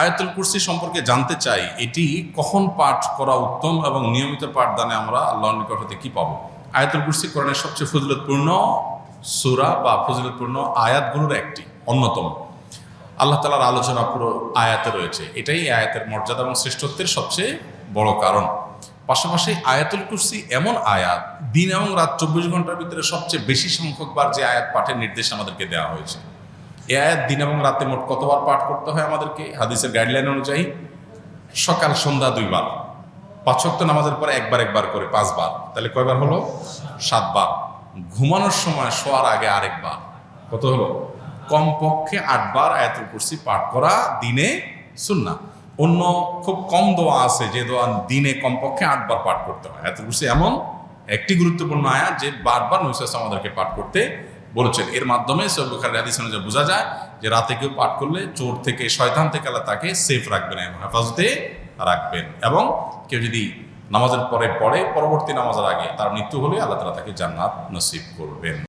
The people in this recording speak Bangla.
আয়াতুল কুরসি সম্পর্কে জানতে চাই, এটি কখন পাঠ করা উত্তম এবং নিয়মিত পাঠদানে আমরা আল্লাহর নিকট হতে কি পাবো? আয়াতুল কুরসি কোরআনের সবচেয়ে ফজিলতপূর্ণ সূরা বা ফজিলতপূর্ণ আয়াতগুলোর একটি অন্যতম। আল্লাহ তাআলার আলোচনা পুরো আয়াতে রয়েছে, এটাই আয়াতের মর্যাদা এবং শ্রেষ্ঠত্বের সবচেয়ে বড় কারণ। পাশাপাশি আয়াতুল কুরসি এমন আয়াত, দিন এবং রাত 24 ঘন্টার ভিতরে সবচেয়ে বেশি সংখ্যকবার যে আয়াত পাঠের নির্দেশ আমাদেরকে দেওয়া হয়েছে। এই আয়াত দিন এবং রাতে মোট কতবার পাঠ করতে হয় আমাদেরকে? হাদিসের গাইডলাইন অনুযায়ী সকাল সন্ধ্যা 2 বার, 5 ওয়াক্ত নামাজের পরে একবার করে 5 বার, তাহলে কয়বার হলো? 7 বার। ঘুমানোর সময় শোয়ার আগে আরেকবার, কত হলো? কমপক্ষে 8 বার আয়াতুল কুরসি পাঠ করা দিনে সুন্নাহ। অন্য খুব কম দোয়া আছে যে দোয়া দিনে কমপক্ষে 8 বার পাঠ করতে হয়। আয়াতুল কুরসি এমন একটি গুরুত্বপূর্ণ আয়াত যে বারবার নবী সাল্লাল্লাহু আলাইহি ওয়াসাল্লাম আমাদেরকে পাঠ করতে বলেছেন। এর মাধ্যমে সহিহ বুখারীর হাদিস অনুযায়ী বোঝা যায় যে রাতে কেউ পাঠ করলে চোর থেকে, শয়তান থেকে আল্লাহ তাকে সেফ রাখবেন এবং হেফাজতে রাখবেন। এবং কেউ যদি নামাজের পরে পড়ে, পরবর্তী নামাজের আগে তার মৃত্যু হলে আল্লাহ তাআলা তাকে জান্নাত নসিব করবেন।